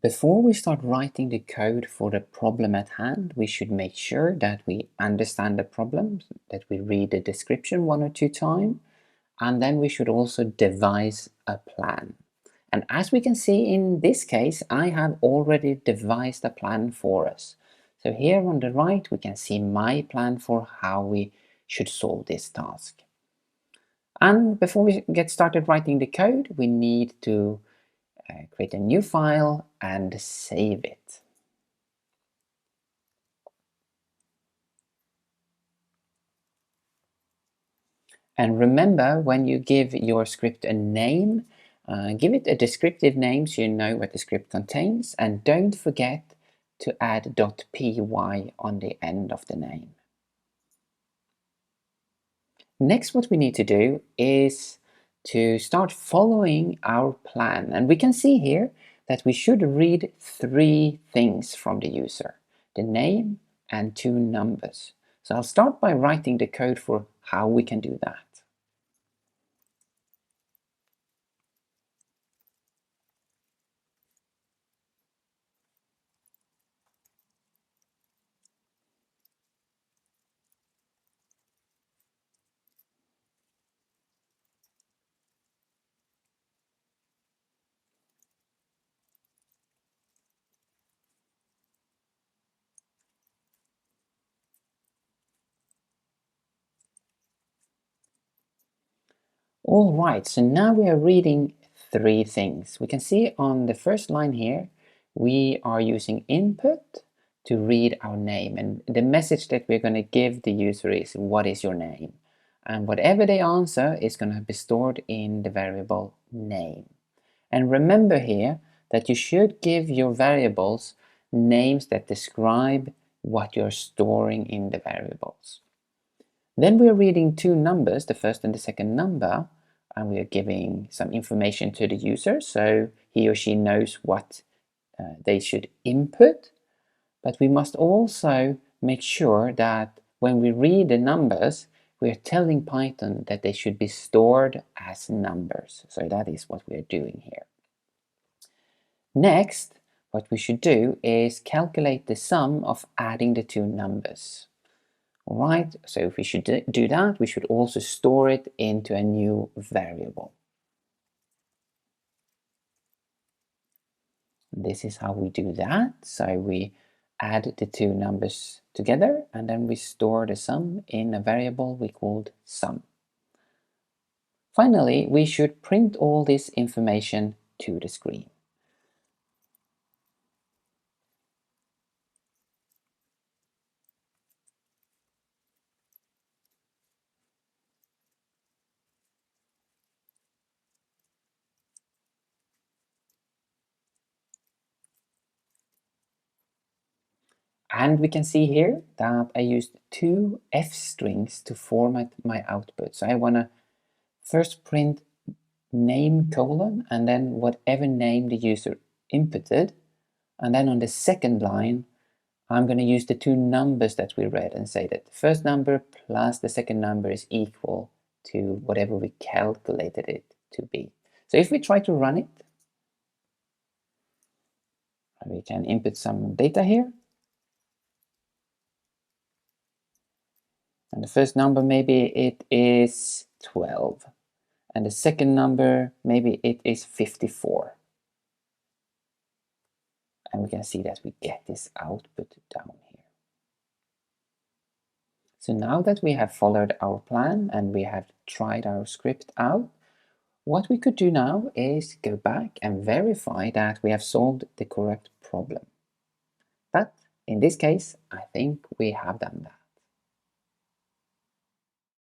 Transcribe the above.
Before we start writing the code for the problem at hand, we should make sure that we understand the problem, that we read the description 1 or 2 times, and then we should also devise a plan. And as we can see in this case, I have already devised a plan for us. So here on the right, we can see my plan for how we should solve this task. And before we get started writing the code, we need to create a new file and save it. And remember, when you give your script a name, give it a descriptive name so you know what the script contains, and don't forget to add .py on the end of the name. Next, what we need to do is to start following our plan. And we can see here that we should read 3 things from the user: the name and 2 numbers. So I'll start by writing the code for how we can do that. All right, so now we are reading 3 things. We can see on the first line here, we are using input to read our name. And the message that we're going to give the user is, what is your name? And whatever they answer is going to be stored in the variable name. And remember here that you should give your variables names that describe what you're storing in the variables. Then we are reading 2 numbers, the first and the second number, and we are giving some information to the user so he or she knows what they should input. But we must also make sure that when we read the numbers, we are telling Python that they should be stored as numbers. So that is what we are doing here. Next, what we should do is calculate the sum of adding the 2 numbers. Alright, so if we should do that, we should also store it into a new variable. This is how we do that. So we add the 2 numbers together and then we store the sum in a variable we called sum. Finally, we should print all this information to the screen. And we can see here that I used 2 F strings to format my output. So I want to first print name colon and then whatever name the user inputted. And then on the second line, I'm going to use the 2 numbers that we read and say that the first number plus the second number is equal to whatever we calculated it to be. So if we try to run it, we can input some data here. And the first number, maybe it is 12. And the second number, maybe it is 54. And we can see that we get this output down here. So now that we have followed our plan and we have tried our script out, what we could do now is go back and verify that we have solved the correct problem. But in this case, I think we have done that.